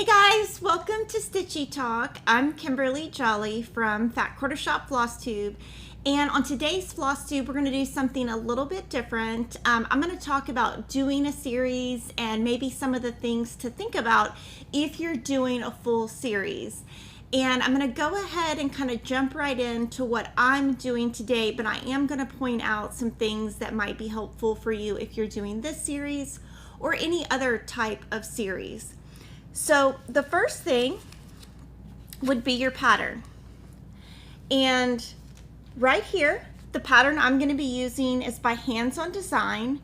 Hey guys, welcome to Stitchy Talk. I'm Kimberly Jolly from Fat Quarter Shop FlossTube, and on today's FlossTube we're going to do something a little bit different. I'm going to talk about doing a series and maybe some of the things to think about if you're doing a full series. And I'm going to go ahead and kind of jump right into what I'm doing today, but I am going to point out some things that might be helpful for you if you're doing this series or any other type of series. So the first thing would be your pattern. And right here, the pattern I'm going to be using is by Hands On Design.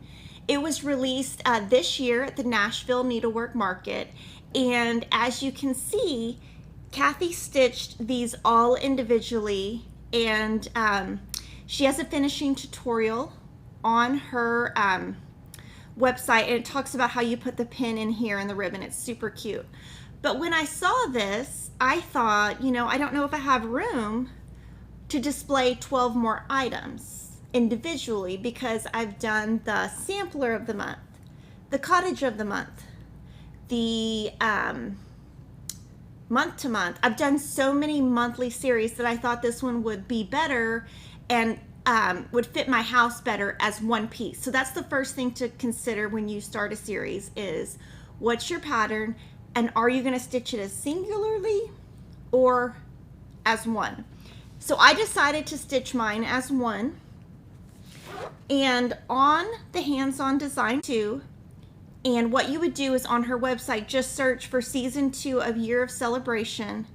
It was released this year at the Nashville Needlework Market. And as you can see, Kathy stitched these all individually, and she has a finishing tutorial on her website, and it talks about how you put the pin in here and the ribbon. It's super cute. But when I saw this, I thought, you know, I don't know if I have room to display 12 more items individually, because I've done the sampler of the month, the cottage of the month, the month to month. I've done so many monthly series that I thought this one would be better and would fit my house better as one piece. So that's the first thing to consider when you start a series is what's your pattern, and are you going to stitch it as singularly or as one? So I decided to stitch mine as one, and on the Hands On Design 2, and what you would do is on her website, just search for season 2 of Year of Celebration.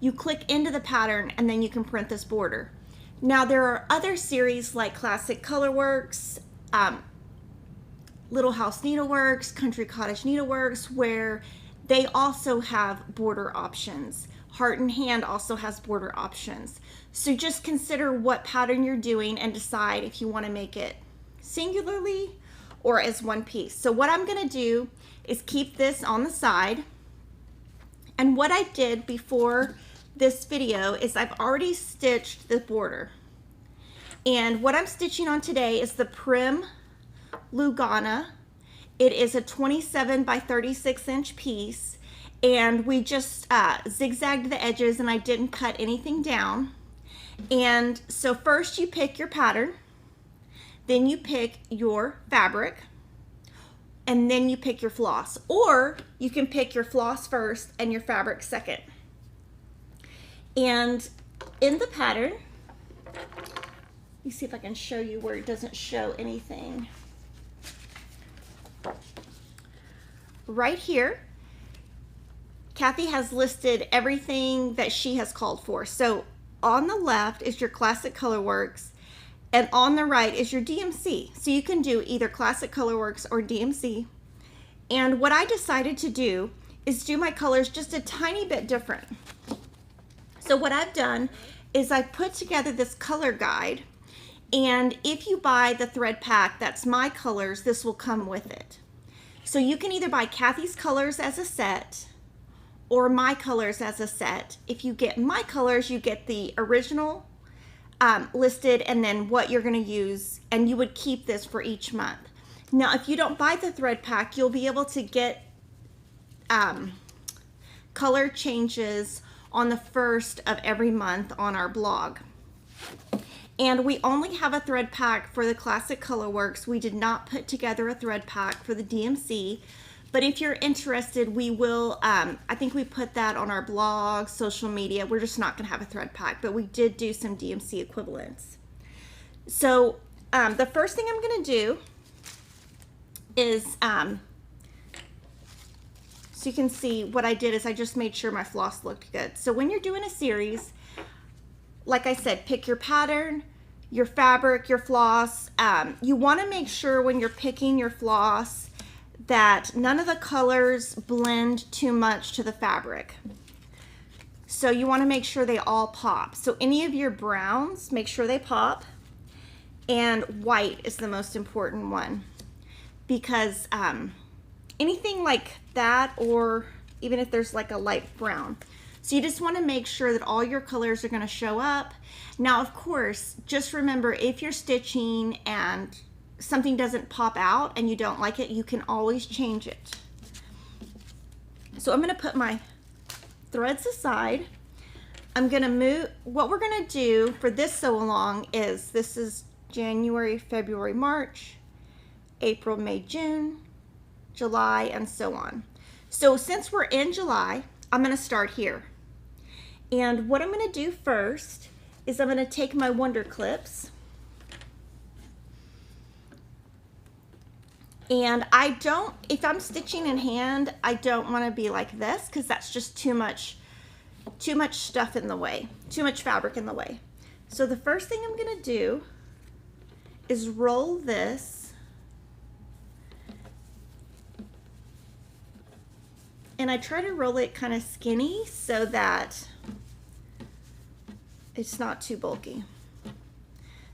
You click into the pattern and then you can print this border. Now there are other series like Classic Colorworks, Little House Needleworks, Country Cottage Needleworks, where they also have border options. Heart and Hand also has border options. So just consider what pattern you're doing and decide if you want to make it singularly or as one piece. So what I'm going to do is keep this on the side. And what I did before this video is I've already stitched the border. And what I'm stitching on today is the Prim Lugana. It is a 27 by 36 inch piece, and we just zigzagged the edges and I didn't cut anything down. And so first you pick your pattern, then you pick your fabric, and then you pick your floss. Or you can pick your floss first and your fabric second. And in the pattern, let me see if I can show you where it doesn't show anything. Right here, Kathy has listed everything that she has called for. So on the left is your Classic Colorworks, and on the right is your DMC. So you can do either Classic Colorworks or DMC. And what I decided to do is do my colors just a tiny bit different. So what I've done is I've put together this color guide, and if you buy the thread pack that's my colors, this will come with it. So you can either buy Kathy's colors as a set or my colors as a set. If you get my colors, you get the original listed and then what you're going to use, and you would keep this for each month. Now if you don't buy the thread pack, you'll be able to get color changes on the first of every month on our blog. And we only have a thread pack for the Classic Colorworks. We did not put together a thread pack for the DMC, but if you're interested, we will, I think we put that on our blog, social media. We're just not gonna have a thread pack, but we did do some DMC equivalents. So the first thing I'm gonna do is, so you can see what I did is I just made sure my floss looked good. So when you're doing a series, like I said, pick your pattern, your fabric, your floss. You want to make sure when you're picking your floss that none of the colors blend too much to the fabric. So you want to make sure they all pop. So any of your browns, make sure they pop. And white is the most important one, because anything like that, or even if there's like a light brown. So you just want to make sure that all your colors are going to show up. Now, of course, just remember, if you're stitching and something doesn't pop out and you don't like it, you can always change it. So I'm going to put my threads aside. I'm going to move, what we're going to do for this sew along is, this is January, February, March, April, May, June, July, and so on. So since we're in July, I'm going to start here. And what I'm going to do first is I'm going to take my Wonder Clips, and I don't, if I'm stitching in hand, I don't want to be like this because that's just too much stuff in the way, too much fabric in the way. So the first thing I'm going to do is roll this, and I try to roll it kind of skinny so that it's not too bulky.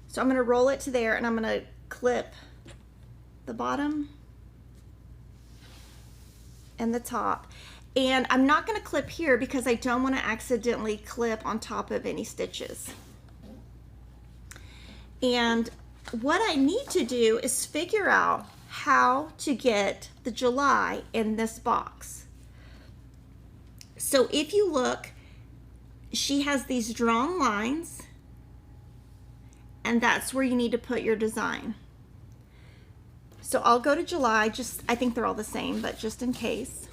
So I'm going to roll it to there, and I'm going to clip the bottom and the top. And I'm not going to clip here because I don't want to accidentally clip on top of any stitches. And what I need to do is figure out how to get the July in this box. So if you look, she has these drawn lines, and that's where you need to put your design. So I'll go to July, I think they're all the same, but just in case.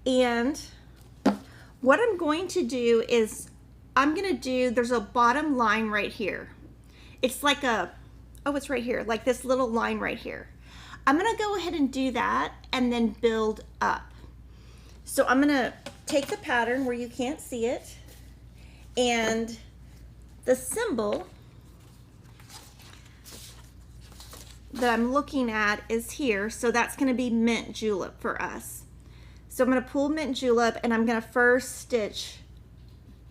And what I'm going to do is, there's a bottom line right here. It's like it's right here, like this little line right here. I'm gonna go ahead and do that and then build up. So I'm gonna take the pattern where you can't see it, and the symbol that I'm looking at is here, so that's going to be Mint Julep for us. So I'm going to pull Mint Julep, and I'm going to first stitch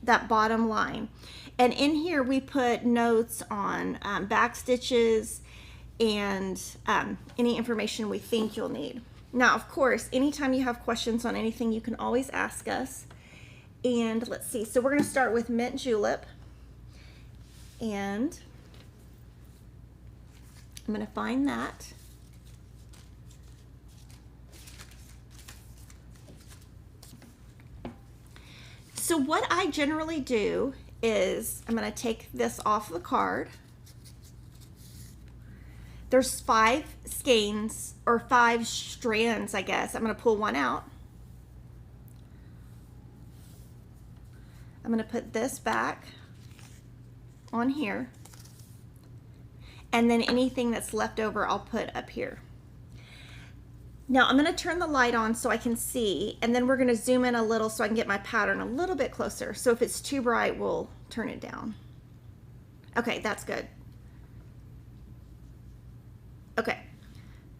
that bottom line. And in here we put notes on back stitches and any information we think you'll need. Now, of course, anytime you have questions on anything, you can always ask us. And let's see, so we're going to start with Mint Julep, and I'm going to find that. So what I generally do is I'm going to take this off the card. There's 5 skeins, or 5 strands, I guess. I'm going to pull one out. I'm going to put this back on here. And then anything that's left over, I'll put up here. Now I'm going to turn the light on so I can see, and then we're going to zoom in a little so I can get my pattern a little bit closer. So if it's too bright, we'll turn it down. Okay, that's good. Okay,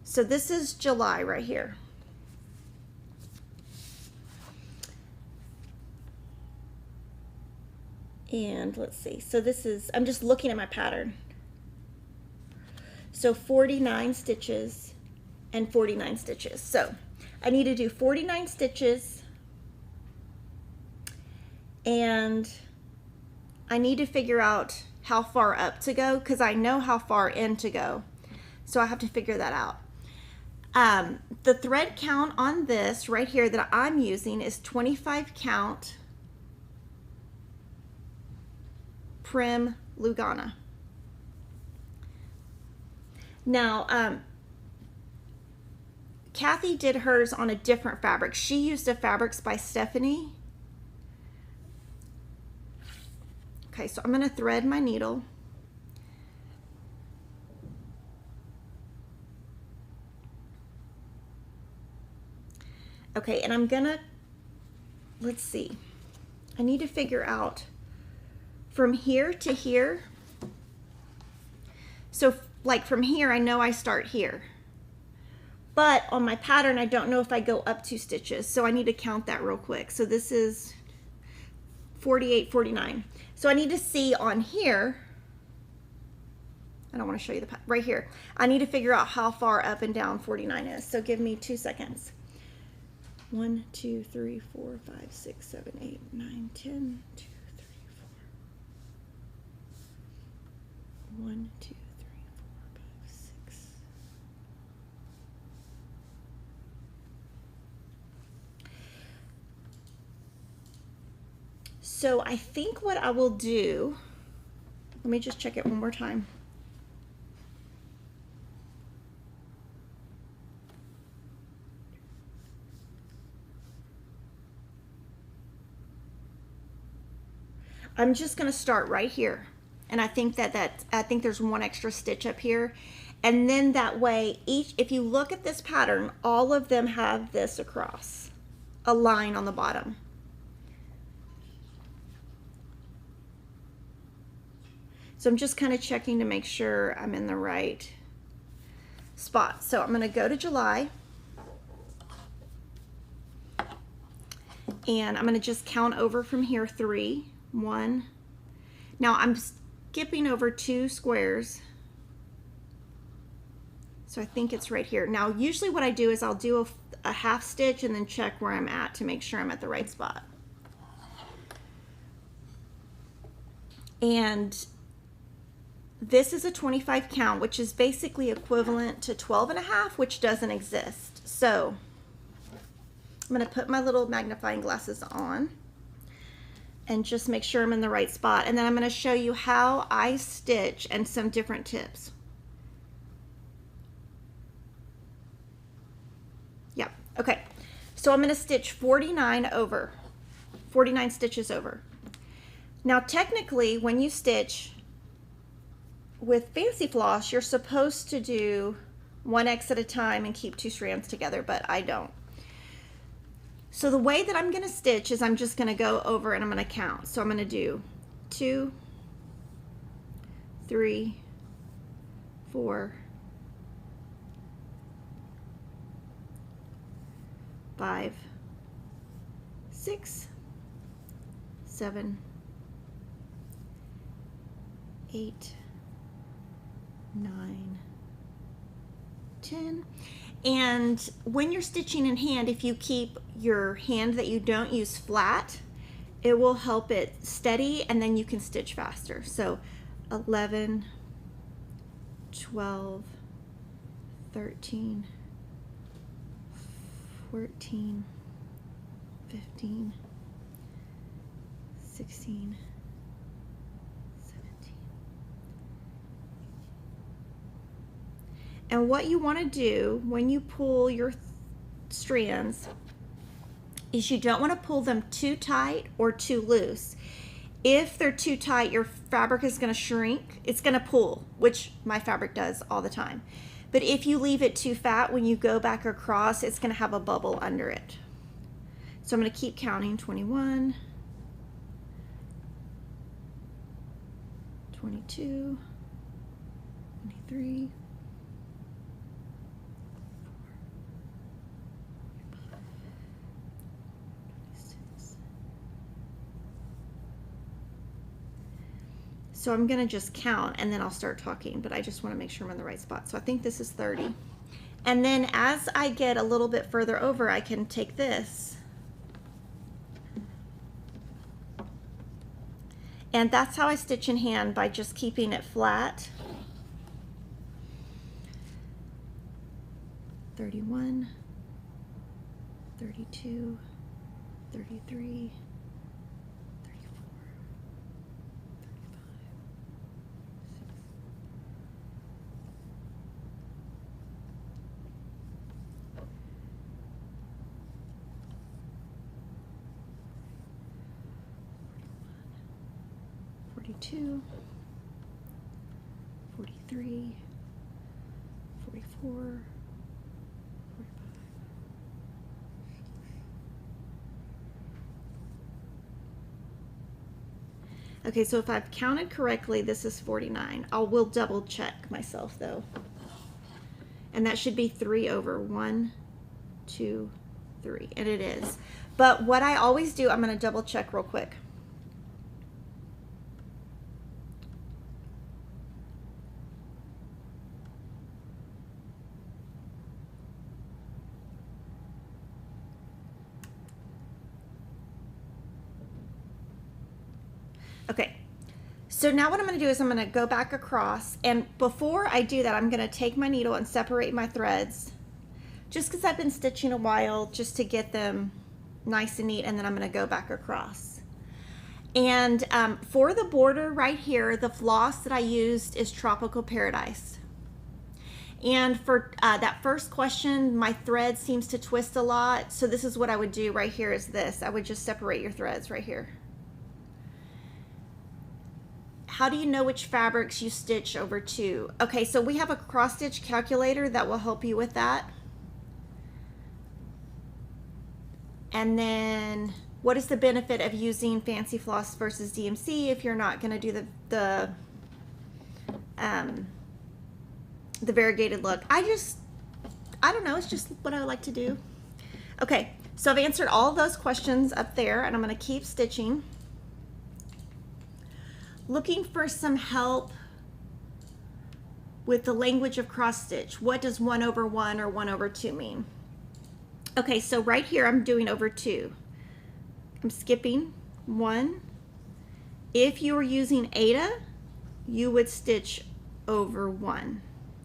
so this is July right here. And let's see, so this is, I'm just looking at my pattern. So 49 stitches and 49 stitches. So I need to do 49 stitches, and I need to figure out how far up to go because I know how far in to go. So I have to figure that out. The thread count on this right here that I'm using is 25 count Prim Lugana. Now, Kathy did hers on a different fabric. She used a Fabrics by Stephanie. Okay, so I'm going to thread my needle. Okay, and I'm going to, let's see, I need to figure out from here to here. So like from here, I know I start here. But on my pattern, I don't know if I go up 2 stitches. So I need to count that real quick. So this is 48, 49. So I need to see on here, I don't want to show you the pattern, right here. I need to figure out how far up and down 49 is. So give me 2 seconds. 1, 2, 3, 4, 5, 6, 7, 8, 9, 10, 2, 3, 4. 1, 2, 3, 4, 5, 6. So I think what I will do, let me just check it one more time. I'm just going to start right here. And I think I think there's one extra stitch up here. And then that way, if you look at this pattern, all of them have this across, a line on the bottom. So I'm just kind of checking to make sure I'm in the right spot. So I'm going to go to July. And I'm going to just count over from here 3, 1. Now I'm skipping over 2 squares. So I think it's right here. Now usually what I do is I'll do a half stitch and then check where I'm at to make sure I'm at the right spot. And this is a 25 count, which is basically equivalent to 12.5, which doesn't exist. So I'm going to put my little magnifying glasses on and just make sure I'm in the right spot. And then I'm going to show you how I stitch and some different tips. Yep. Okay. So I'm going to stitch 49 stitches over. Now technically when you stitch with fancy floss, you're supposed to do 1 X at a time and keep 2 strands together, but I don't. So the way that I'm going to stitch is I'm just going to go over and I'm going to count. So I'm going to do 2, 3, 4, 5, 6, 7, 8, 9, 10. And when you're stitching in hand, if you keep your hand that you don't use flat, it will help it steady and then you can stitch faster. So 11, 12, 13, 14, 15, 16, 17. And what you want to do when you pull your strands is you don't want to pull them too tight or too loose. If they're too tight, your fabric is going to shrink. It's going to pull, which my fabric does all the time. But if you leave it too fat, when you go back across, it's going to have a bubble under it. So I'm going to keep counting. 21, 22, 23, 26. So I'm going to just count and then I'll start talking, but I just want to make sure I'm in the right spot. So I think this is 30. And then as I get a little bit further over, I can take this. And that's how I stitch in hand, by just keeping it flat. 31, 32, 33, 34, 42, 43, 44, 45. Okay, so if I've counted correctly, this is 49. I will double check myself though. And that should be 3 over. 1, 2, 3. And it is. But what I always do, I'm going to double check real quick. Okay, so now what I'm going to do is I'm going to go back across, and before I do that, I'm going to take my needle and separate my threads, just because I've been stitching a while, just to get them nice and neat, and then I'm going to go back across. And for the border right here, the floss that I used is Tropical Paradise. And for that first question, my thread seems to twist a lot. So this is what I would do right here is this. I would just separate your threads right here. How do you know which fabrics you stitch over to? Okay, so we have a cross stitch calculator that will help you with that. And then what is the benefit of using fancy floss versus DMC if you're not going to do the variegated look? I don't know, it's just what I like to do. Okay, so I've answered all of those questions up there, and I'm going to keep stitching. Looking for some help with the language of cross stitch. What does 1/1 or 1/2 mean? Okay, so right here I'm doing over 2. I'm skipping 1. If you were using Ada, you would stitch over 1.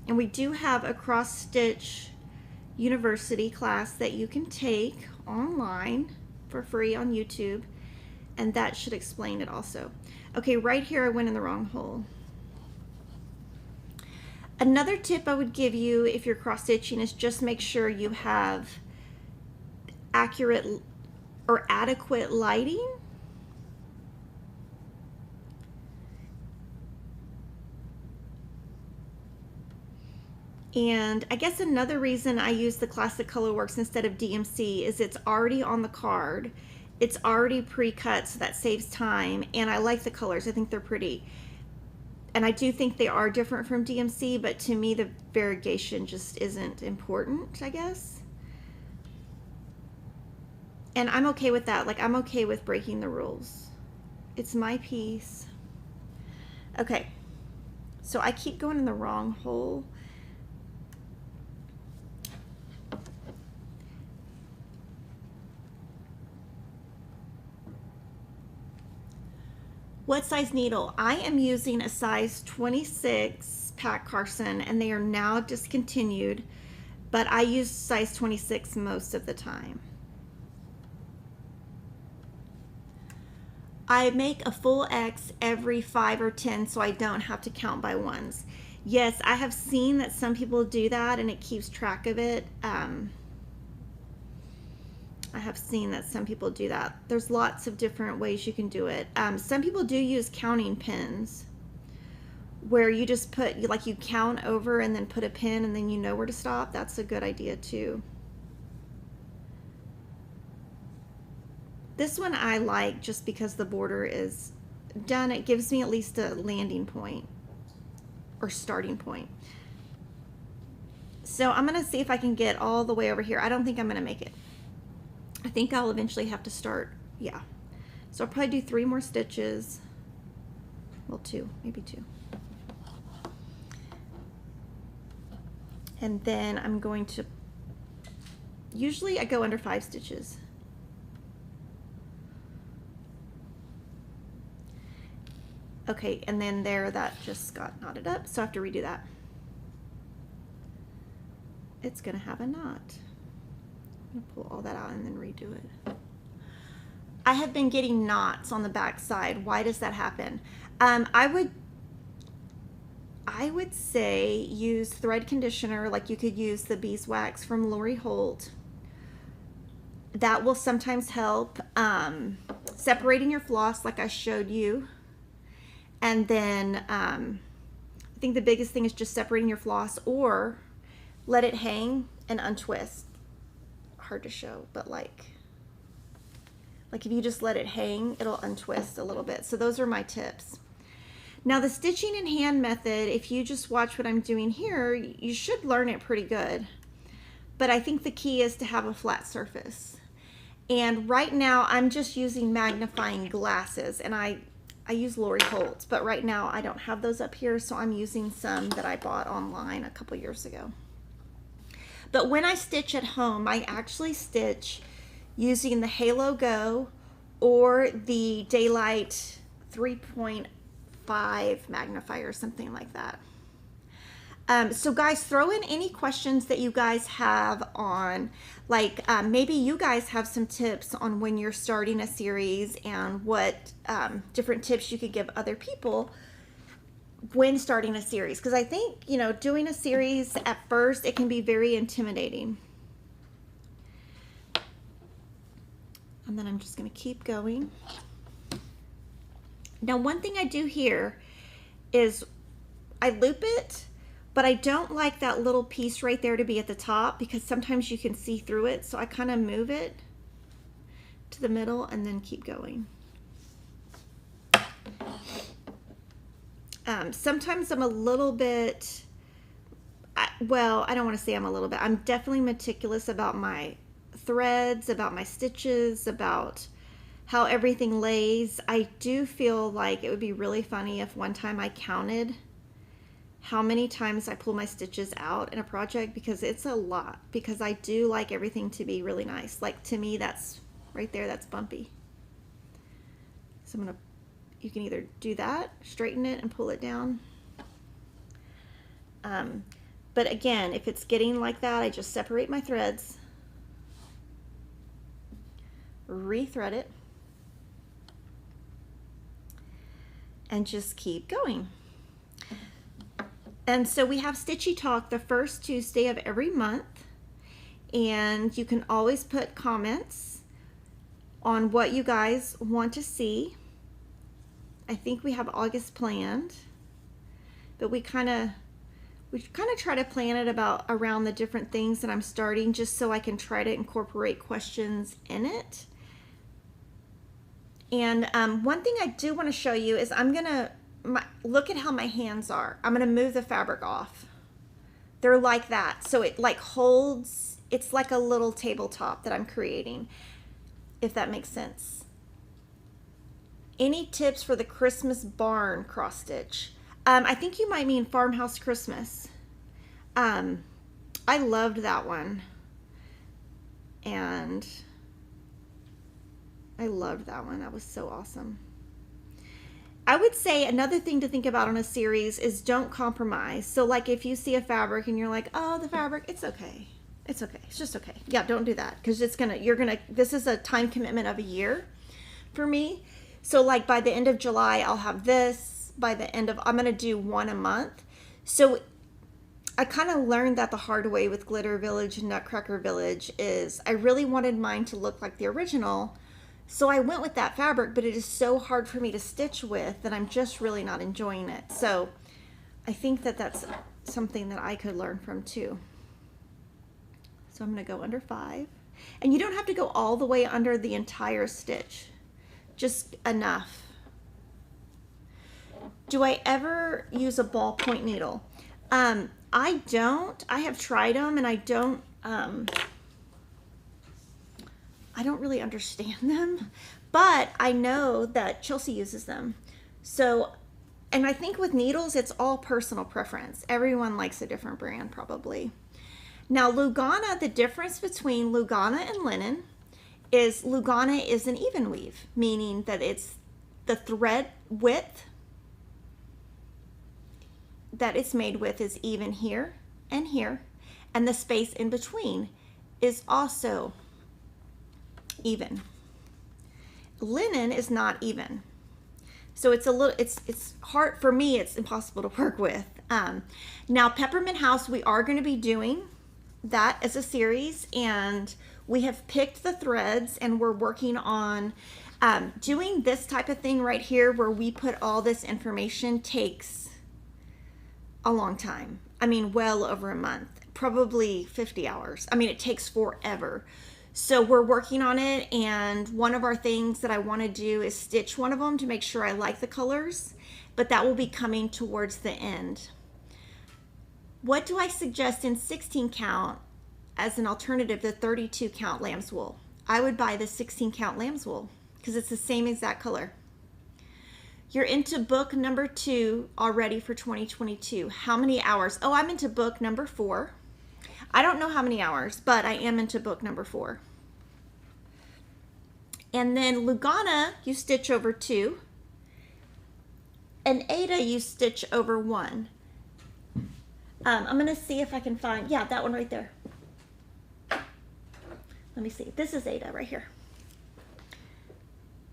And we do have a cross stitch university class that you can take online for free on YouTube, and that should explain it also. Okay, right here I went in the wrong hole. Another tip I would give you if you're cross stitching is just make sure you have accurate or adequate lighting. And I guess another reason I use the Classic Colorworks instead of DMC is it's already on the card. It's already pre-cut, so that saves time, and I like the colors. I think they're pretty. And I do think they are different from DMC, but to me the variegation just isn't important, I guess. And I'm okay with that. Like, I'm okay with breaking the rules. It's my piece. Okay, so I keep going in the wrong hole. What size needle? I am using a size 26 Pat Carson, and they are now discontinued, but I use size 26 most of the time. I make a full X every 5 or 10 so I don't have to count by ones. Yes, I have seen that some people do that and it keeps track of it. I have seen that some people do that. There's lots of different ways you can do it. Some people do use counting pins where you just put, like, you count over and then put a pin and then you know where to stop. That's a good idea too. This one I like just because the border is done. It gives me at least a landing point or starting point. So I'm gonna see if I can get all the way over here. I don't think I'm gonna make it. I think I'll eventually have to start, yeah. So I'll probably do 3 more stitches. Well, 2, maybe 2. And then I'm going to, usually I go under 5 stitches. Okay, and then there, that just got knotted up, so I have to redo that. It's gonna have a knot. I'm gonna pull all that out and then redo it. I have been getting knots on the back side. Why does that happen? I would say use thread conditioner, like you could use the beeswax from Lori Holt. That will sometimes help. Separating your floss like I showed you. And then I think the biggest thing is just separating your floss, or let it hang and untwist. Hard to show, but like if you just let it hang, it'll untwist a little bit. So those are my tips. Now the stitching in hand method, if you just watch what I'm doing here, you should learn it pretty good. But I think the key is to have a flat surface. And right now I'm just using magnifying glasses, and I use Lori Holt, but right now I don't have those up here, so I'm using some that I bought online a couple years ago. But when I stitch at home, I actually stitch using the Halo Go or the Daylight 3.5 magnifier, something like that. So guys, throw in any questions that you guys have on, like maybe you guys have some tips on when you're starting a series and what different tips you could give other people when starting a series. Because I think, you know, doing a series at first, it can be very intimidating. And then I'm just going to keep going. Now, one thing I do here is I loop it, but I don't like that little piece right there to be at the top because sometimes you can see through it. So I kind of move it to the middle and then keep going. Sometimes I'm a little bit, well, I don't want to say I'm a little bit. I'm definitely meticulous about my threads, about my stitches, about how everything lays. I do feel like it would be really funny if one time I counted how many times I pull my stitches out in a project, because it's a lot, because I do like everything to be really nice. Like to me, that's right there, that's bumpy. So I'm gonna, you can either do that, straighten it and pull it down. But again, if it's getting like that, I just separate my threads, rethread it, and just keep going. And so we have Stitchy Talk the first Tuesday of every month, and you can always put comments on what you guys want to see. I think we have August planned, but we kind of try to plan it about around the different things that I'm starting, just so I can try to incorporate questions in it. And one thing I do want to show you is I'm gonna look at how my hands are. I'm gonna move the fabric off. They're like that, so it like holds. It's like a little tabletop that I'm creating, if that makes sense. Any tips for the Christmas barn cross stitch? I think you might mean Farmhouse Christmas. I loved that one, and I loved that one. That was so awesome. I would say another thing to think about on a series is don't compromise. So like if you see a fabric and you're like, oh, the fabric, it's okay. It's okay. It's just okay. Yeah, don't do that, because this is a time commitment of a year for me. So like by the end of July, I'll have this. By the end of, I'm going to do one a month. So I kind of learned that the hard way with Glitter Village and Nutcracker Village is I really wanted mine to look like the original. So I went with that fabric, but it is so hard for me to stitch with that I'm just really not enjoying it. So I think that that's something that I could learn from too. So I'm going to go under 5. And you don't have to go all the way under the entire stitch, just enough. Do I ever use a ballpoint needle? I don't. I have tried them and I don't really understand them, but I know that Chelsea uses them. So, and I think with needles, it's all personal preference. Everyone likes a different brand probably. Now Lugana, the difference between Lugana and Linen is Lugana is an even weave, meaning that it's the thread width that it's made with is even here, and the space in between is also even. Linen is not even, so it's a little, it's hard for me. It's impossible to work with. Now Peppermint House, we are going to be doing that as a series, and we have picked the threads, and we're working on doing this type of thing right here, where we put all this information. Takes a long time. I mean, well over a month, probably 50 hours. I mean, it takes forever. So we're working on it, and one of our things that I want to do is stitch one of them to make sure I like the colors, but that will be coming towards the end. What do I suggest in 16 count as an alternative to 32 count lamb's wool? I would buy the 16 count lamb's wool because it's the same exact color. You're into book number 2 already for 2022. How many hours? Oh, I'm into book number 4. I don't know how many hours, but I am into book number 4. And then Lugana, you stitch over 2. And Ada, you stitch over 1. I'm gonna see if I can find, yeah, that one right there. Let me see, this is Ada right here.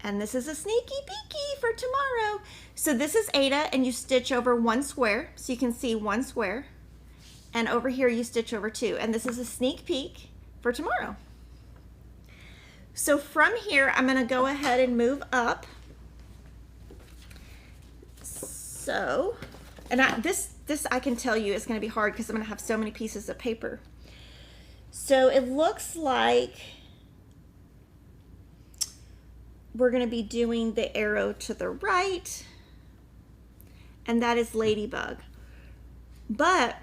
And this is a sneaky peeky for tomorrow. So this is Ada, and you stitch over one square, so you can see one square. And over here you stitch over two. And this is a sneak peek for tomorrow. So from here, I'm gonna go ahead and move up. So, and this I can tell you is gonna be hard because I'm gonna have so many pieces of paper. So it looks like we're going to be doing the arrow to the right, and that is Ladybug. But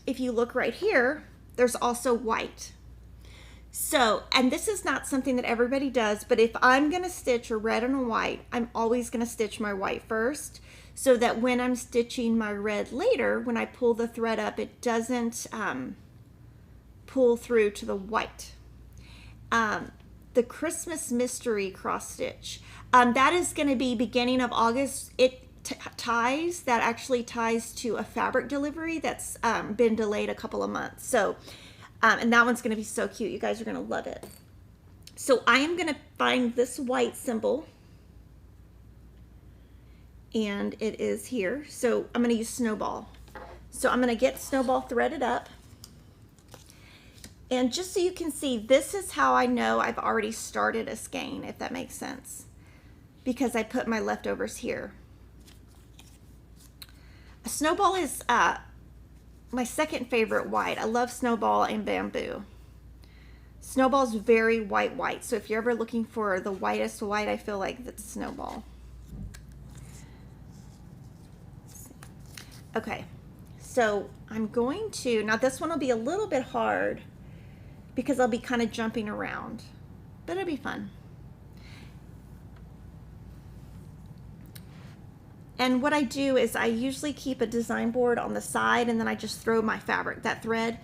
if you look right here, there's also white. So, and this is not something that everybody does, but if I'm going to stitch a red and a white, I'm always going to stitch my white first, so that when I'm stitching my red later, when I pull the thread up, it doesn't pull through to the white. The Christmas Mystery cross stitch, that is going to be beginning of August. It ties, that actually ties to a fabric delivery that's been delayed a couple of months. So, and that one's going to be so cute. You guys are going to love it. So I am going to find this white symbol, and it is here. So I'm going to use Snowball. So I'm going to get Snowball threaded up. And just so you can see, this is how I know I've already started a skein, if that makes sense, because I put my leftovers here. Snowball is my second favorite white. I love Snowball and Bamboo. Snowball's very white, so if you're ever looking for the whitest white, I feel like that's Snowball. Okay, so I'm going to, now this one will be a little bit hard, because I'll be kind of jumping around, but it'll be fun. And what I do is I usually keep a design board on the side, and then I just throw my fabric, that thread.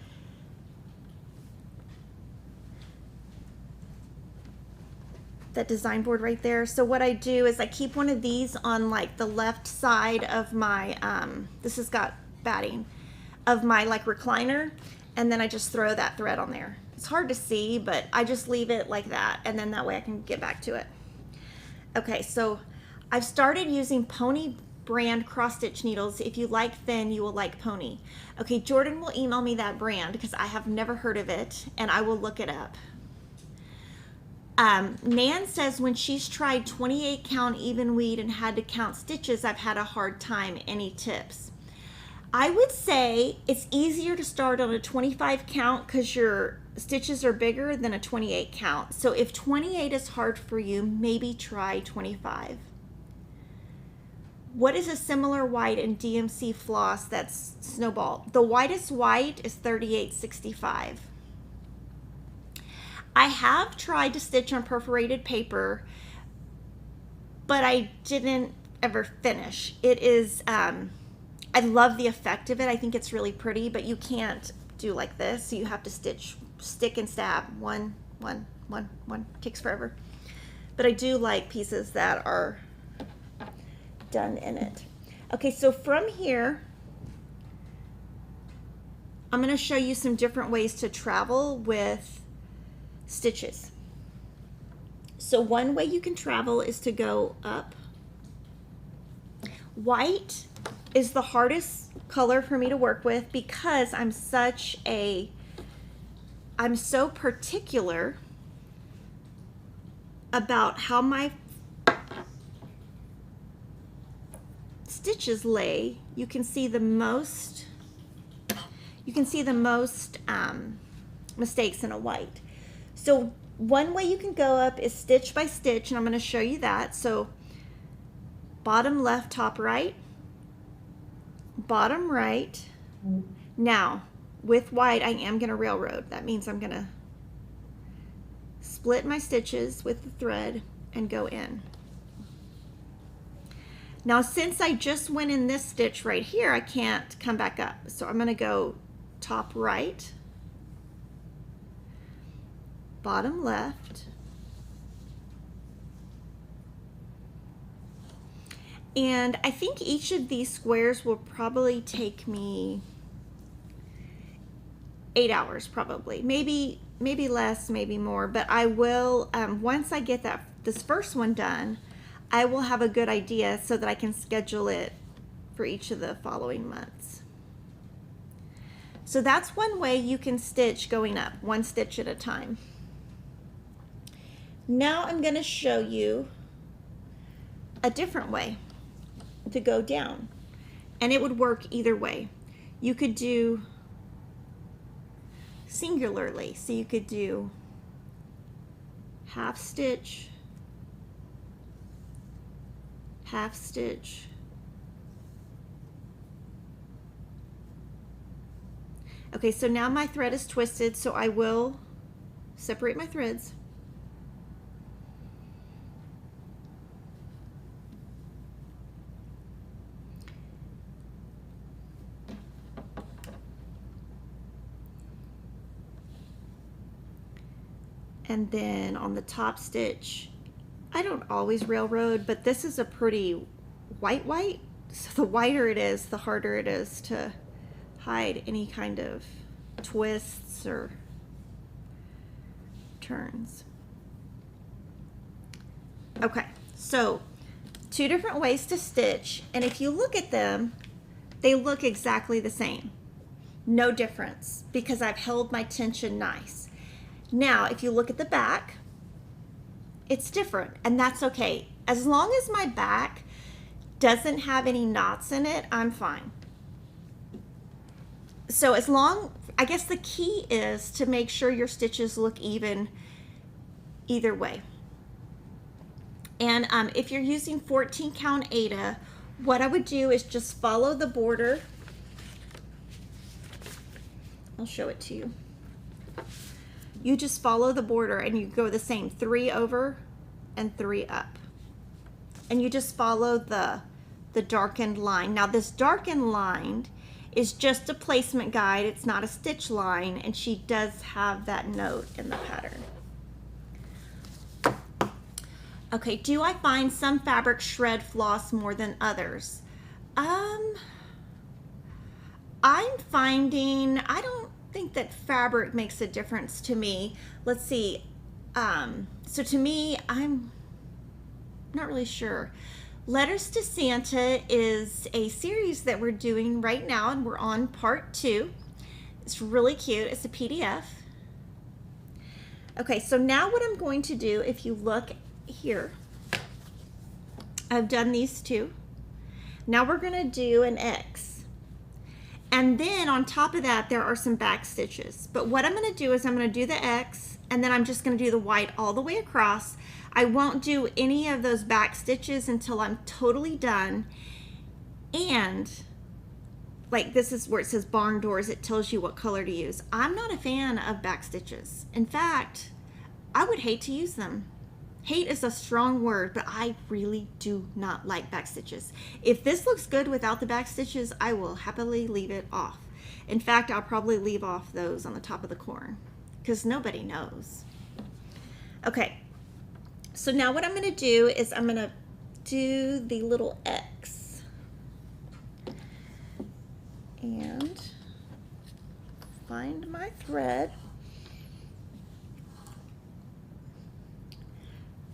That design board right there. So what I do is I keep one of these on like the left side of my, this has got batting, of my like recliner, and then I just throw that thread on there. It's hard to see, but I just leave it like that, and then that way I can get back to it. Okay, so I've started using Pony brand cross stitch needles. If you like thin, you will like Pony. Okay, Jordan will email me that brand because I have never heard of it, and I will look it up. Nan says when she's tried 28 count even weed and had to count stitches, I've had a hard time. Any tips? I would say it's easier to start on a 25 count because your stitches are bigger than a 28 count. So if 28 is hard for you, maybe try 25. What is a similar white in DMC floss that's Snowball? The whitest white is 3865. I have tried to stitch on perforated paper, but I didn't ever finish. It is, I love the effect of it. I think it's really pretty, but you can't do like this. So you have to stitch, stick and stab. One. Takes forever. But I do like pieces that are done in it. Okay, so from here, I'm going to show you some different ways to travel with stitches. So one way you can travel is to go up. White is the hardest color for me to work with because I'm so particular about how my stitches lay. You can see the most mistakes in a white. So one way you can go up is stitch by stitch, and I'm going to show you that. So bottom left, top right, bottom right. Now with white, I am going to railroad. That means I'm going to split my stitches with the thread and go in. Now since I just went in this stitch right here, I can't come back up. So I'm going to go top right, bottom left, and I think each of these squares will probably take me 8 hours probably, maybe less, maybe more, but I will, once I get this first one done, I will have a good idea so that I can schedule it for each of the following months. So that's one way you can stitch going up, one stitch at a time. Now I'm going to show you a different way to go down, and it would work either way. You could do singularly, so you could do half stitch, half stitch, okay, so now my thread is twisted, so I will separate my threads. And then on the top stitch, I don't always railroad, but this is a pretty white, so the whiter it is, the harder it is to hide any kind of twists or turns. Okay, so 2 different ways to stitch, and if you look at them, they look exactly the same. No difference, because I've held my tension nice. Now, if you look at the back, it's different, and that's okay. As long as my back doesn't have any knots in it, I'm fine. So I guess the key is to make sure your stitches look even either way. And if you're using 14 count Aida, what I would do is just follow the border. I'll show it to you. You just follow the border and you go the same 3 over and 3 up. And you just follow the darkened line. Now this darkened line is just a placement guide. It's not a stitch line, and she does have that note in the pattern. Okay, do I find some fabric shred floss more than others? I'm finding, I don't think that fabric makes a difference to me. Let's see. So to me, I'm not really sure. Letters to Santa is a series that we're doing right now, and we're on part 2. It's really cute. It's a PDF. Okay, so now what I'm going to do, if you look here, I've done these 2. Now we're going to do an X. And then on top of that, there are some back stitches. But what I'm going to do is I'm going to do the X, and then I'm just going to do the white all the way across. I won't do any of those back stitches until I'm totally done. And like this is where it says barn doors, it tells you what color to use. I'm not a fan of back stitches. In fact, I would hate to use them. Hate is a strong word, but I really do not like back stitches. If this looks good without the back stitches, I will happily leave it off. In fact, I'll probably leave off those on the top of the corn because nobody knows. Okay, so now what I'm going to do is I'm going to do the little X and find my thread.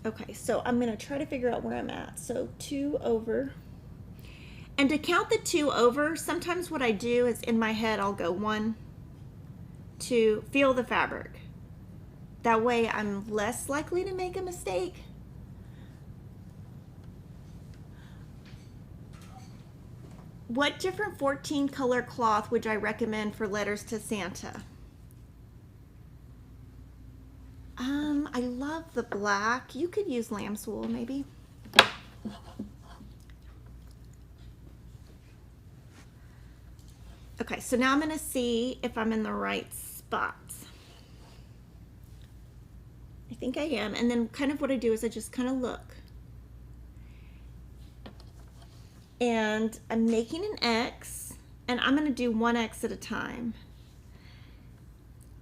Okay, so I'm going to try to figure out where I'm at. So 2 over. And to count the 2 over, sometimes what I do is in my head I'll go 1, 2, feel the fabric. That way I'm less likely to make a mistake. What different 14 color cloth would I recommend for Letters to Santa? I love the black. You could use lamb's wool maybe. Okay, so now I'm going to see if I'm in the right spots. I think I am. And then kind of what I do is I just kind of look. And I'm making an X, and I'm going to do 1 X at a time.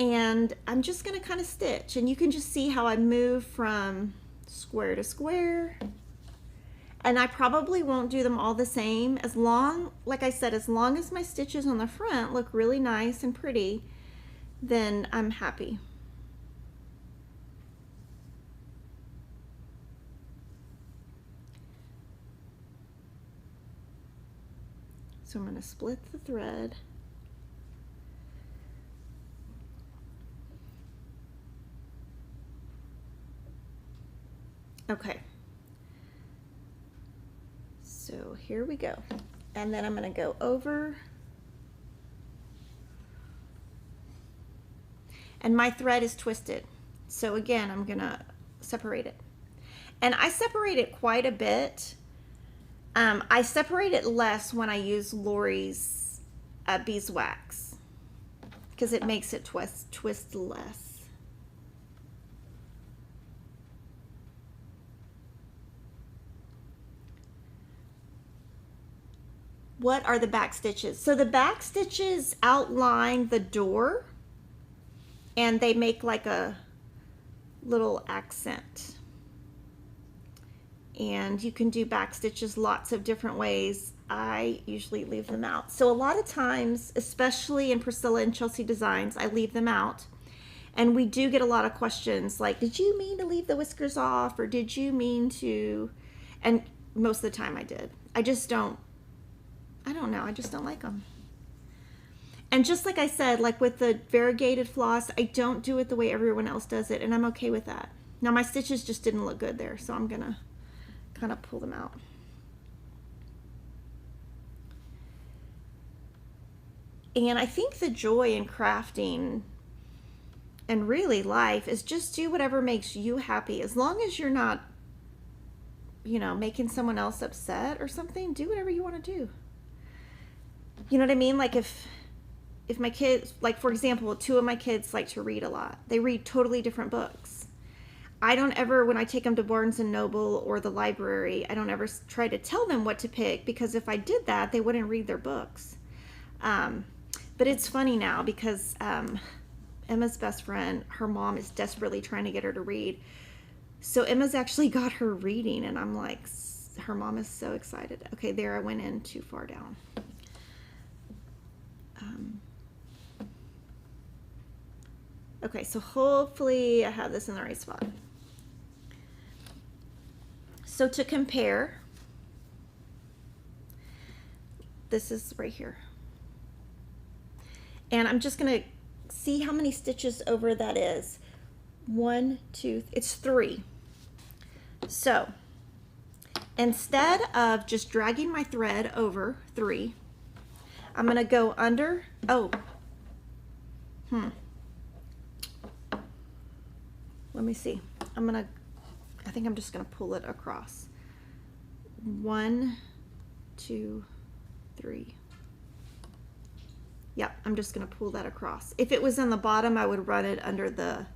And I'm just going to kind of stitch, and you can just see how I move from square to square. And I probably won't do them all the same, like I said, as long as my stitches on the front look really nice and pretty, then I'm happy. So I'm going to split the thread. Okay. So here we go. And then I'm going to go over. And my thread is twisted. So again, I'm going to separate it. And I separate it quite a bit. I separate it less when I use Lori's beeswax because it makes it twist less. What are the back stitches? So the back stitches outline the door and they make like a little accent. And you can do back stitches lots of different ways. I usually leave them out. So a lot of times, especially in Priscilla and Chelsea designs, I leave them out. And we do get a lot of questions like, did you mean to leave the whiskers off? Or did you mean to? And most of the time I did. I don't know, I just don't like them. And just like I said, like with the variegated floss, I don't do it the way everyone else does it, and I'm okay with that. Now my stitches just didn't look good there, so I'm gonna kind of pull them out. And I think the joy in crafting and really life is just do whatever makes you happy. As long as you're not, you know, making someone else upset or something, do whatever you want to do. You know what I mean? Like if my kids, like for example, two of my kids like to read a lot. They read totally different books. I don't ever, when I take them to Barnes & Noble or the library, I don't ever try to tell them what to pick, because if I did that, they wouldn't read their books. But it's funny now because Emma's best friend, her mom is desperately trying to get her to read. So Emma's actually got her reading, and I'm like, her mom is so excited. Okay, there I went in too far down. Okay, so hopefully I have this in the right spot. So to compare, this is right here. And I'm just gonna see how many stitches over that is. 1, 2, it's 3. So instead of just dragging my thread over 3, I'm gonna go under, let me see. I think I'm just gonna pull it across. 1, 2, 3. Yep, I'm just gonna pull that across. If it was on the bottom, I would run it under the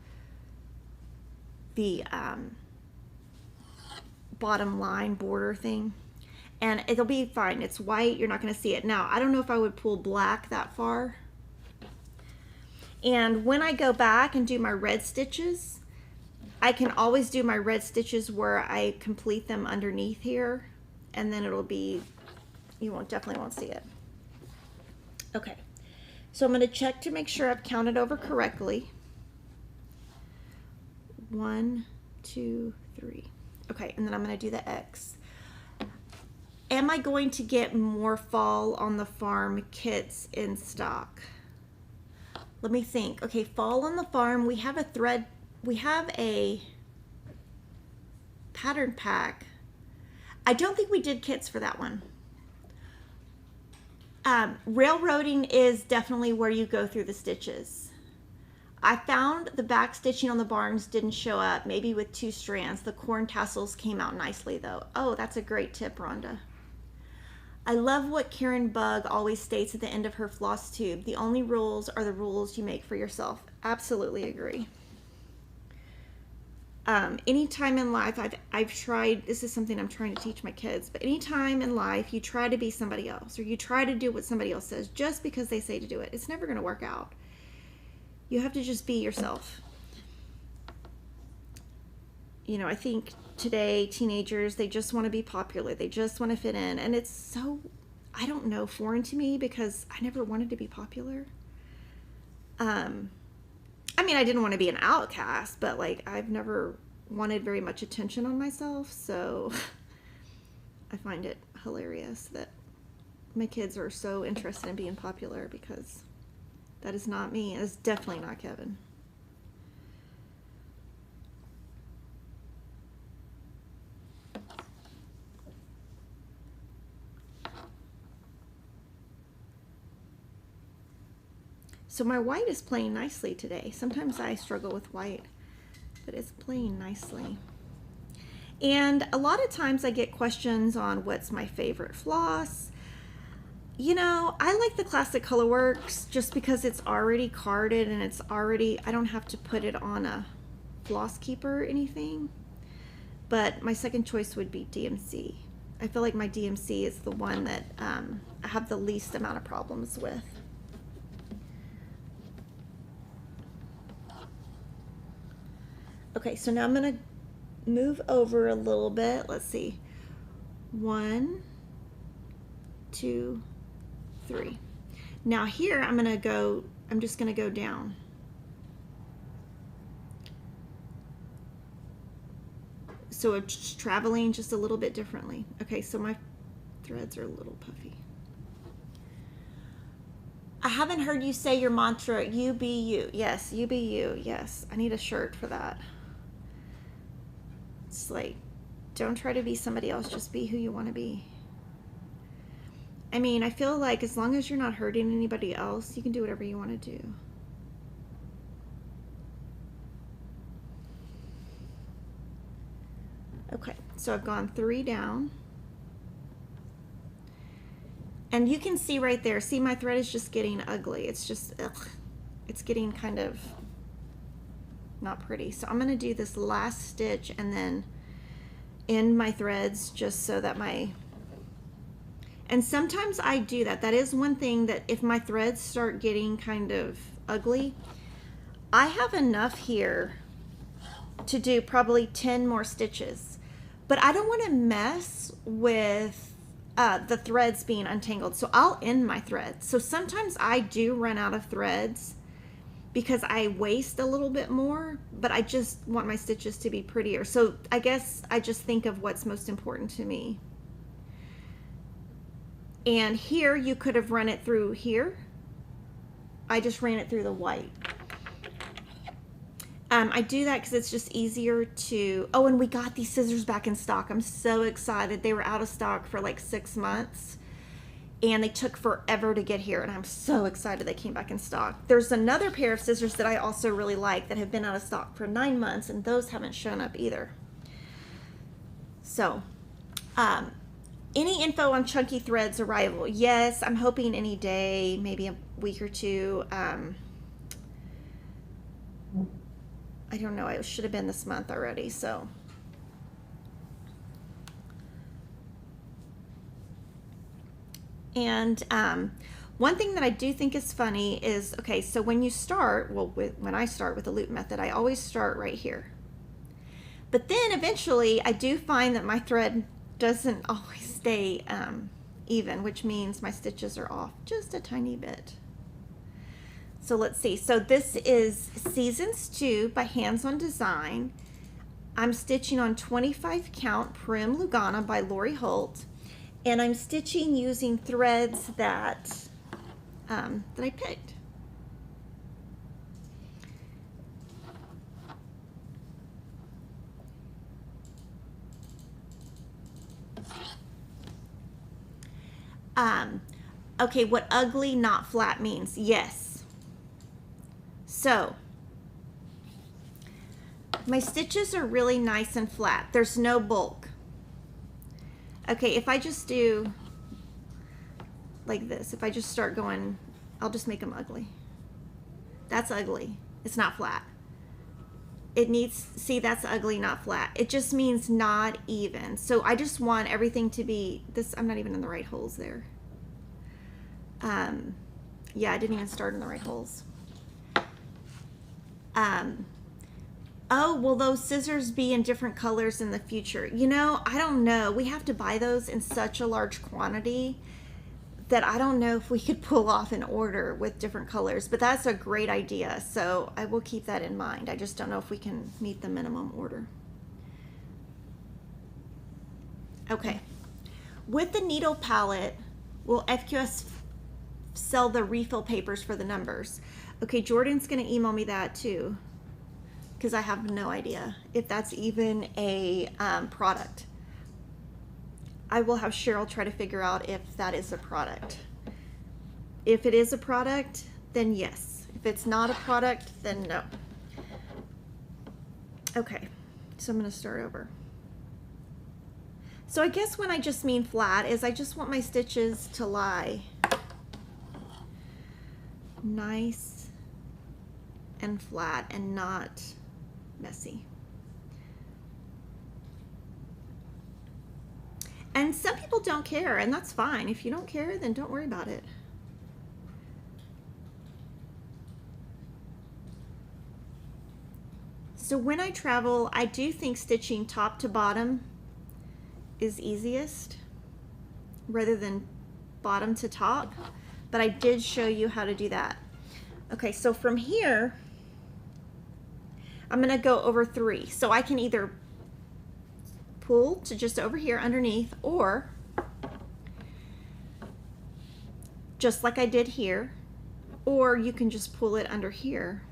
bottom line border thing, and it'll be fine. It's white, you're not gonna see it. Now, I don't know if I would pull black that far. And when I go back and do my red stitches, I can always do my red stitches where I complete them underneath here, and then it'll be, you definitely won't see it. Okay, so I'm going to check to make sure I've counted over correctly. 1, 2, 3. Okay, and then I'm going to do the X. Am I going to get more Fall on the Farm kits in stock? Let me think. Okay, Fall on the Farm, we have a thread, we have a pattern pack. I don't think we did kits for that one. Railroading is definitely where you go through the stitches. I found the back stitching on the Barnes didn't show up, maybe with 2 strands. The corn tassels came out nicely though. Oh, that's a great tip, Rhonda. I love what Karen Bug always states at the end of her FlossTube. The only rules are the rules you make for yourself. Absolutely agree. Anytime in life I've tried, this is something I'm trying to teach my kids, but anytime in life you try to be somebody else, or you try to do what somebody else says just because they say to do it, it's never going to work out. You have to just be yourself. You know, I think today teenagers, they just want to be popular. They just want to fit in. And it's so, I don't know, foreign to me because I never wanted to be popular. I mean, I didn't want to be an outcast, but like I've never wanted very much attention on myself, so I find it hilarious that my kids are so interested in being popular, because that is not me. It's definitely not Kevin. So my white is playing nicely today. Sometimes I struggle with white, but it's playing nicely. And a lot of times I get questions on what's my favorite floss. You know, I like the Classic Colorworks just because it's already carded and it's already, I don't have to put it on a floss keeper or anything. But my second choice would be DMC. I feel like my DMC is the one that I have the least amount of problems with. Okay, so now I'm going to move over a little bit. Let's see. 1, 2, 3. Now here I'm just going to go down. So it's traveling just a little bit differently. Okay, so my threads are a little puffy. I haven't heard you say your mantra, you be you. Yes, you be you. Yes, I need a shirt for that. It's like, don't try to be somebody else, just be who you want to be. I mean, I feel like as long as you're not hurting anybody else, you can do whatever you want to do. Okay, so I've gone 3 down. And you can see right there, see my thread is just getting ugly. It's just, ugh, it's getting kind of not pretty. So I'm gonna do this last stitch and then end my threads just so that and sometimes I do that. That is one thing, that if my threads start getting kind of ugly, I have enough here to do probably 10 more stitches. But I don't want to mess with the threads being untangled, so I'll end my threads. So sometimes I do run out of threads because I waste a little bit more, but I just want my stitches to be prettier. So I guess I just think of what's most important to me. And here you could have run it through here. I just ran it through the white. I do that because it's just easier to, oh, and we got these scissors back in stock. I'm so excited. They were out of stock for like 6 months and they took forever to get here, and I'm so excited they came back in stock. There's another pair of scissors that I also really like that have been out of stock for 9 months, and those haven't shown up either. So, any info on Chunky Threads arrival? Yes, I'm hoping any day, maybe a week or two. I don't know, it should have been this month already, so. And one thing that I do think is funny is, okay, so when you start, well, when I start with the loop method, I always start right here. But then eventually I do find that my thread doesn't always stay even, which means my stitches are off just a tiny bit. So let's see. So this is Seasons 2 by Hands on Design. I'm stitching on 25 count Prim Lugana by Lori Holt, and I'm stitching using threads that I picked. Okay, what ugly not flat means. Yes. So my stitches are really nice and flat. There's no bulk. Okay, if I just do like this, if I just start going, I'll just make them ugly. That's ugly. It's not flat. It needs, see, that's ugly, not flat. It just means not even. So I just want everything to be this. I'm not even in the right holes there. Yeah, I didn't even start in the right holes. Oh, will those scissors be in different colors in the future? You know, I don't know. We have to buy those in such a large quantity that I don't know if we could pull off an order with different colors, but that's a great idea. So I will keep that in mind. I just don't know if we can meet the minimum order. Okay. With the needle palette, will FQS sell the refill papers for the numbers? Okay, Jordan's going to email me that too, because I have no idea if that's even a product. I will have Cheryl try to figure out if that is a product. If it is a product, then yes. If it's not a product, then no. Okay, so I'm going to start over. So I guess when I just mean flat is I just want my stitches to lie nice and flat and not messy. And some people don't care, and that's fine. If you don't care, then don't worry about it. So when I travel, I do think stitching top to bottom is easiest rather than bottom to top, but I did show you how to do that. Okay, so from here, I'm gonna go over 3. So I can either pull to just over here underneath, or just like I did here, or you can just pull it under here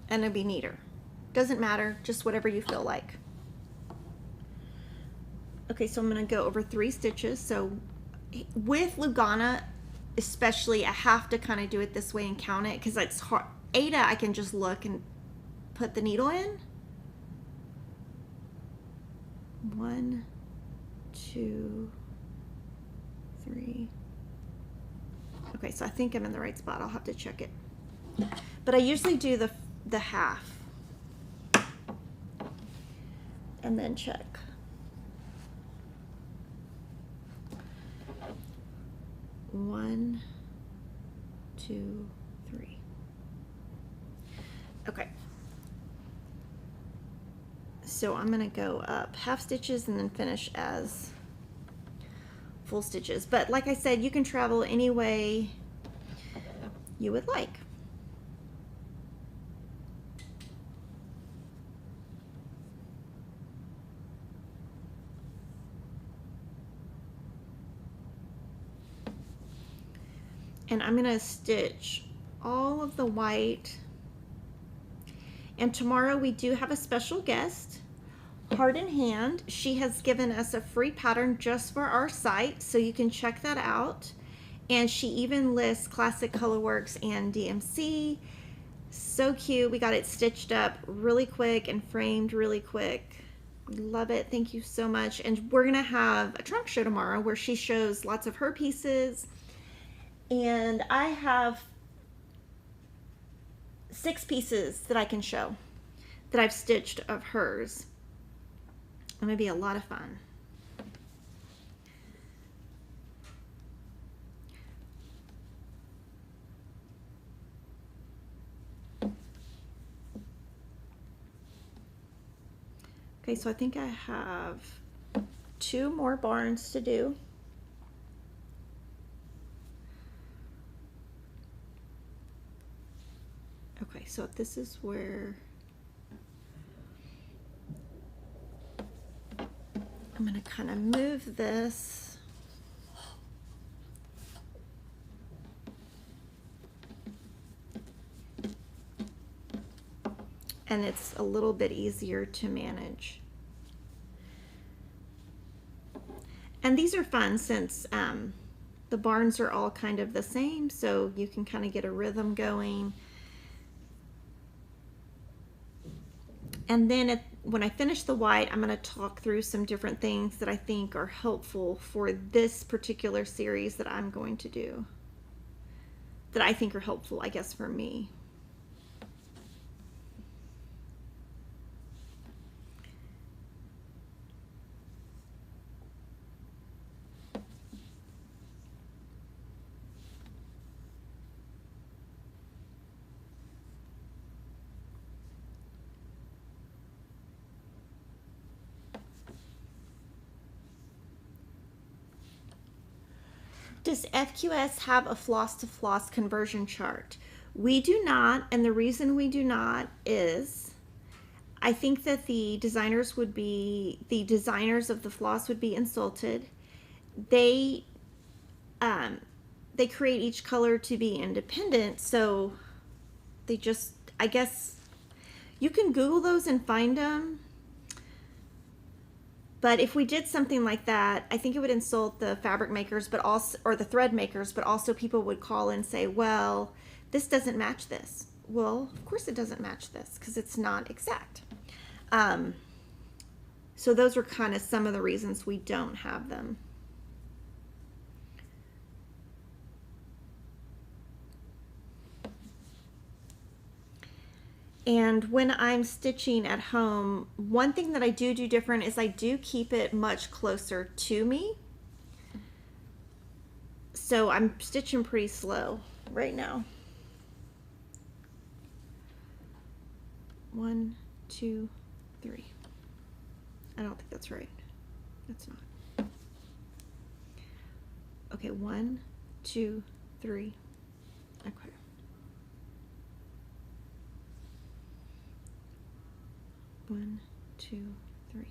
and it'll be neater. Doesn't matter, just whatever you feel like. Okay, so I'm going to go over 3 stitches. So with Lugana especially, I have to kind of do it this way and count it because it's hard. Ada, I can just look and put the needle in. 1, 2, 3. Okay, so I think I'm in the right spot. I'll have to check it. But I usually do the half and then check. One, 2, 3. Okay. So I'm going to go up half stitches and then finish as full stitches. But like I said, you can travel any way you would like. And I'm going to stitch all of the white. And tomorrow we do have a special guest, Heart in Hand. She has given us a free pattern just for our site, so you can check that out. And she even lists Classic Colorworks and DMC. So cute. We got it stitched up really quick and framed really quick. Love it. Thank you so much. And we're going to have a trunk show tomorrow where she shows lots of her pieces. And I have 6 pieces that I can show that I've stitched of hers. It's going to be a lot of fun. Okay, so I think I have 2 more barns to do. Okay, so this is where I'm going to kind of move this. And it's a little bit easier to manage. And these are fun since the barns are all kind of the same, so you can kind of get a rhythm going. And then when I finish the white, I'm going to talk through some different things that I think are helpful for this particular series that I'm going to do. That I think are helpful, I guess, for me. Does FQS have a floss to floss conversion chart? We do not, and the reason we do not is I think that the designers of the floss would be insulted. They create each color to be independent, so they just, I guess you can Google those and find them. But if we did something like that, I think it would insult the fabric makers, but also, or the thread makers, but also people would call and say, well, this doesn't match this. Well, of course it doesn't match this because it's not exact. So those are kind of some of the reasons we don't have them. And when I'm stitching at home, one thing that I do different is I do keep it much closer to me. So I'm stitching pretty slow right now. 1, 2, 3. I don't think that's right. That's not. Okay, 1, 2, 3. Okay. One, two, three.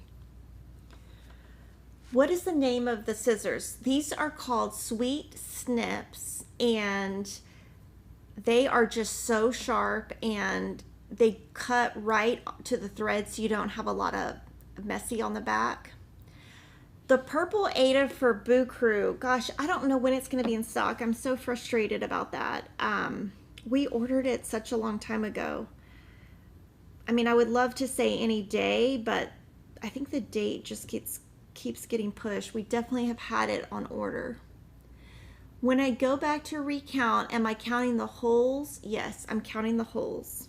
What is the name of the scissors? These are called Sweet Snips, and they are just so sharp, and they cut right to the thread so you don't have a lot of messy on the back. The purple Ada for Boo Crew, gosh, I don't know when it's going to be in stock. I'm so frustrated about that. We ordered it such a long time ago. I mean, I would love to say any day, but I think the date just keeps getting pushed. We definitely have had it on order. When I go back to recount, am I counting the holes? Yes, I'm counting the holes.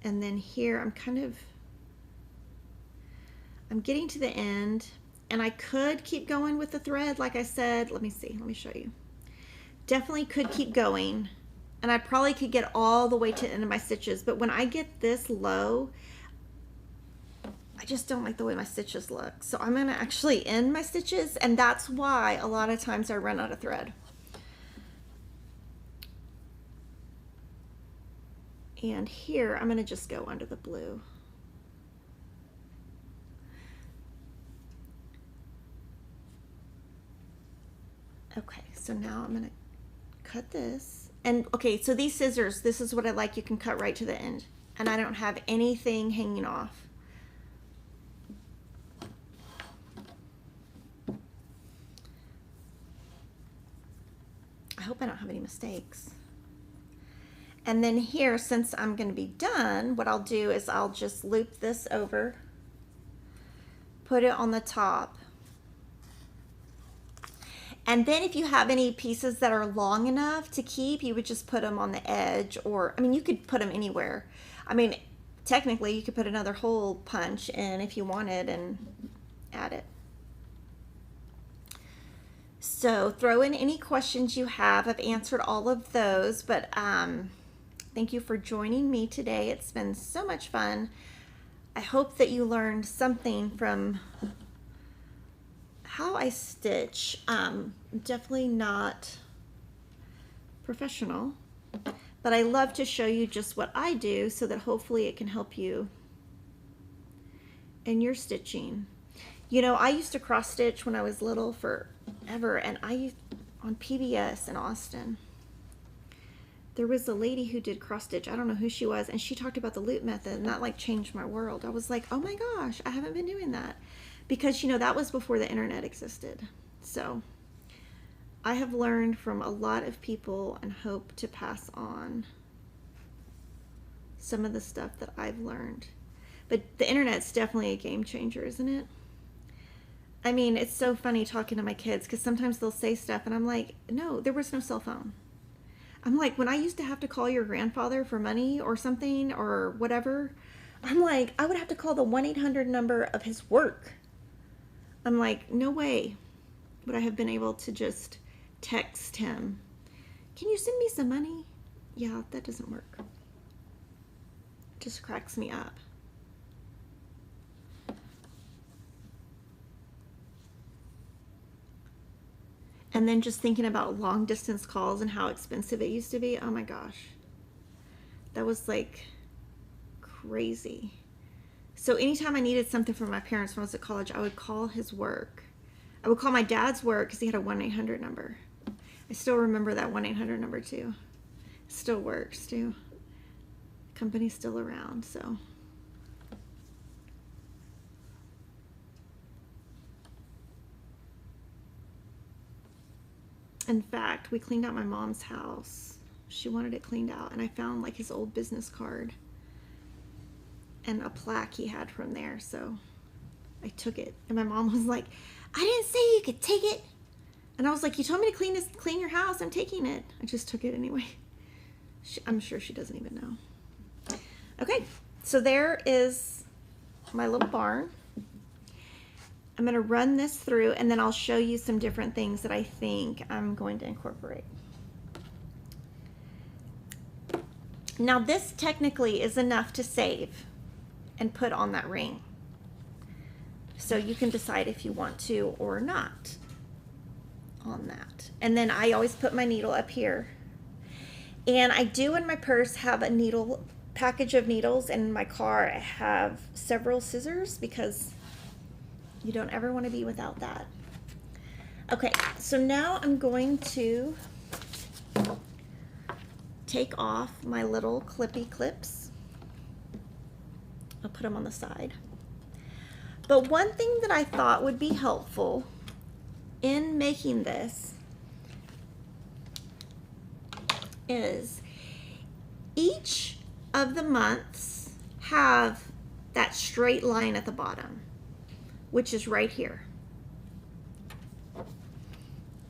And then here, I'm getting to the end. And I could keep going with the thread, like I said. Let me see, let me show you. Definitely could keep going. And I probably could get all the way to the end of my stitches. But when I get this low, I just don't like the way my stitches look. So I'm gonna actually end my stitches, and that's why a lot of times I run out of thread. And here, I'm gonna just go under the blue. Okay, so now I'm gonna cut this. And okay, so these scissors, this is what I like. You can cut right to the end. And I don't have anything hanging off. I hope I don't have any mistakes. And then here, since I'm gonna be done, what I'll do is I'll just loop this over, put it on the top. And then if you have any pieces that are long enough to keep, you would just put them on the edge, or, I mean, you could put them anywhere. I mean, technically you could put another hole punch in if you wanted and add it. So throw in any questions you have. I've answered all of those, but thank you for joining me today. It's been so much fun. I hope that you learned something from how I stitch. Definitely not professional, but I love to show you just what I do so that hopefully it can help you in your stitching. You know, I used to cross stitch when I was little forever, and on PBS in Austin, there was a lady who did cross stitch. I don't know who she was, and she talked about the loop method, and that like changed my world. I was like, oh my gosh, I haven't been doing that. Because, you know, that was before the internet existed. So I have learned from a lot of people and hope to pass on some of the stuff that I've learned. But the internet's definitely a game changer, isn't it? I mean, it's so funny talking to my kids because sometimes they'll say stuff and I'm like, no, there was no cell phone. I'm like, when I used to have to call your grandfather for money or something or whatever, I'm like, I would have to call the 1-800 number of his work. I'm like, no way would I have been able to just text him, can you send me some money? Yeah, that doesn't work. Just cracks me up. And then just thinking about long distance calls and how expensive it used to be. Oh my gosh. That was like crazy. So anytime I needed something from my parents when I was at college, I would call his work. I would call my dad's work because he had a 1-800 number. I still remember that 1-800 number too. It still works too. The company's still around, so. In fact, we cleaned out my mom's house. She wanted it cleaned out, and I found like his old business card and a plaque he had from there, so I took it. And my mom was like, I didn't say you could take it. And I was like, you told me to clean your house. I'm taking it. I just took it anyway. I'm sure she doesn't even know. Okay, so there is my little barn. I'm going to run this through, and then I'll show you some different things that I think I'm going to incorporate. Now this technically is enough to save and put on that ring. So you can decide if you want to or not on that. And then I always put my needle up here. And I do in my purse have a needle package of needles, and in my car I have several scissors because you don't ever want to be without that. Okay, so now I'm going to take off my little clippy clips. I'll put them on the side. But one thing that I thought would be helpful in making this is each of the months have that straight line at the bottom, which is right here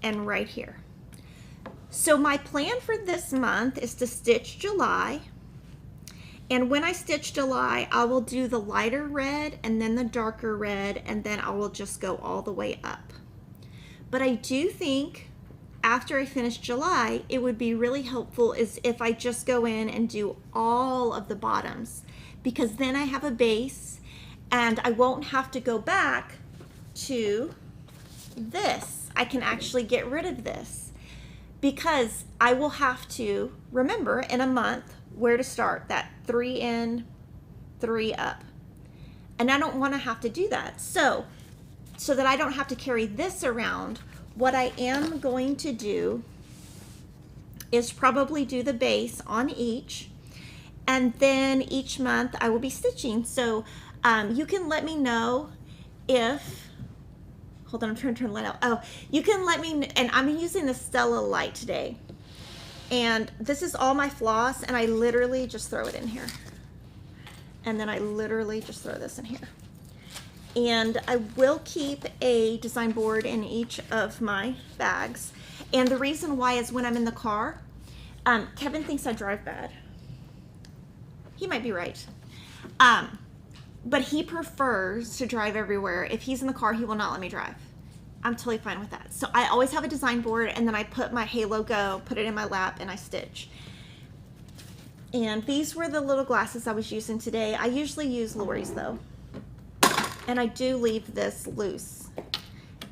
and right here. So my plan for this month is to stitch July, and when I stitch July, I will do the lighter red and then the darker red, and then I will just go all the way up. But I do think after I finish July, it would be really helpful is if I just go in and do all of the bottoms, because then I have a base and I won't have to go back to this. I can actually get rid of this because I will have to remember in a month where to start, that 3 in, 3 up. And I don't want to have to do that. So that I don't have to carry this around, what I am going to do is probably do the base on each, and then each month I will be stitching. So you can let me know if, hold on, I'm trying to turn the light out. Oh, you can let me, and I'm using the Stella light today. And this is all my floss, and I literally just throw it in here. And then I literally just throw this in here. And I will keep a design board in each of my bags. And the reason why is when I'm in the car, Kevin thinks I drive bad. He might be right. But he prefers to drive everywhere. If he's in the car, he will not let me drive. I'm totally fine with that. So I always have a design board, and then I put my Halo Go, put it in my lap, and I stitch. And these were the little glasses I was using today. I usually use Lori's though. And I do leave this loose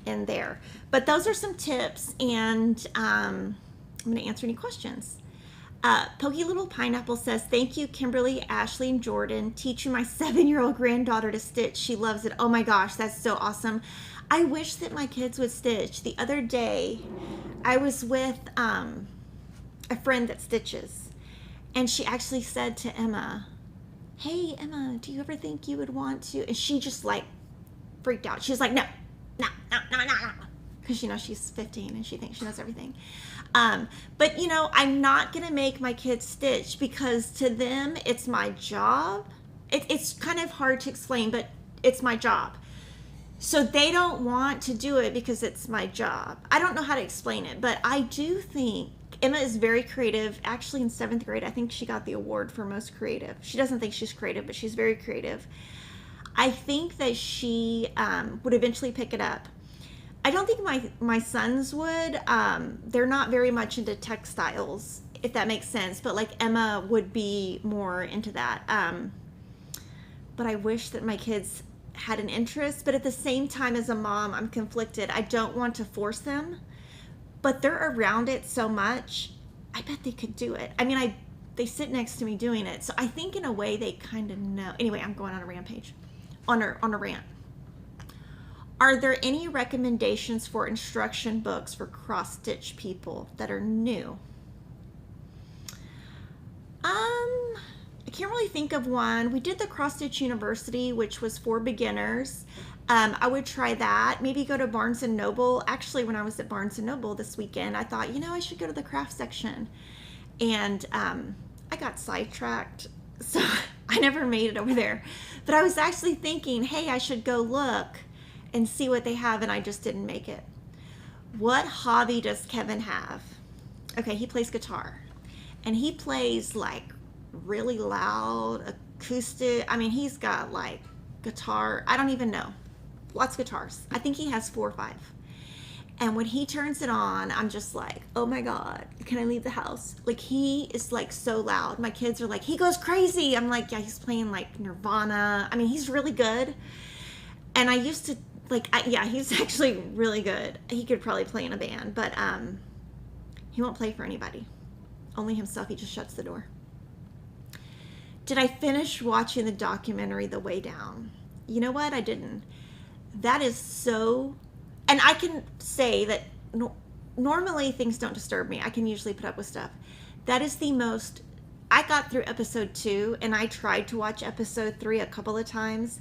in there. But those are some tips, and I'm gonna answer any questions. Pokey Little Pineapple says, thank you, Kimberly, Ashley, and Jordan. Teaching my 7-year-old granddaughter to stitch. She loves it. Oh my gosh, that's so awesome. I wish that my kids would stitch. The other day, I was with a friend that stitches, and she actually said to Emma, hey, Emma, do you ever think you would want to? And she just like freaked out. She was like, no. Because, you know, she's 15 and she thinks she knows everything. But, you know, I'm not going to make my kids stitch because to them, it's my job. It's kind of hard to explain, but it's my job. So they don't want to do it because it's my job. I don't know how to explain it, but I do think Emma is very creative. Actually, in 7th grade, I think she got the award for most creative. She doesn't think she's creative, but she's very creative. I think that she would eventually pick it up. I don't think my sons would. They're not very much into textiles, if that makes sense. But like Emma would be more into that. But I wish that my kids had an interest. But at the same time, as a mom, I'm conflicted. I don't want to force them, but they're around it so much. I bet they could do it. I mean, they sit next to me doing it, so I think in a way they kind of know. Anyway, I'm going on a rampage, on a rant. Are there any recommendations for instruction books for cross-stitch people that are new? I can't really think of one. We did the Cross Stitch University, which was for beginners. I would try that. Maybe go to Barnes & Noble. Actually, when I was at Barnes & Noble this weekend, I thought, I should go to the craft section. And I got sidetracked, so I never made it over there. But I was actually thinking, hey, I should go look and see what they have, and I just didn't make it. What hobby does Kevin have? Okay, he plays guitar. And he plays like really loud, acoustic. I mean, he's got like guitar. I don't even know. Lots of guitars. I think he has 4 or 5. And when he turns it on, I'm just like, oh my God, can I leave the house? Like, he is like so loud. My kids are like, he goes crazy. I'm like, yeah, he's playing like Nirvana. I mean, he's really good. And I used to he's actually really good. He could probably play in a band, but he won't play for anybody. Only himself. He just shuts the door. Did I finish watching the documentary The Way Down? You know what? I didn't. That is so... And I can say that normally things don't disturb me. I can usually put up with stuff. That is the most... I got through episode 2, and I tried to watch episode 3 a couple of times.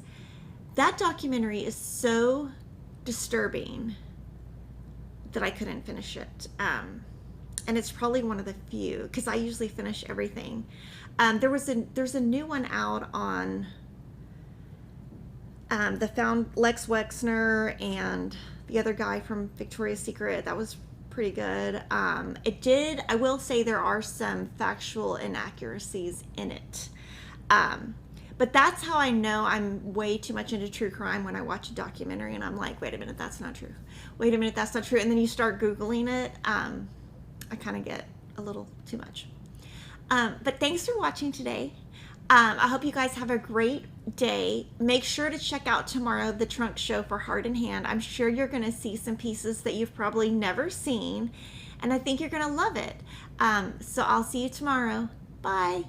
That documentary is so disturbing that I couldn't finish it. And it's probably one of the few, because I usually finish everything. There's a new one out on Lex Wexner and the other guy from Victoria's Secret. That was pretty good. I will say there are some factual inaccuracies in it. But that's how I know I'm way too much into true crime, when I watch a documentary and I'm like, wait a minute, that's not true. Wait a minute, that's not true. And then you start Googling it. I kind of get a little too much. But thanks for watching today. I hope you guys have a great day. Make sure to check out tomorrow the trunk show for Heart and Hand. I'm sure you're going to see some pieces that you've probably never seen, and I think you're going to love it. So I'll see you tomorrow. Bye.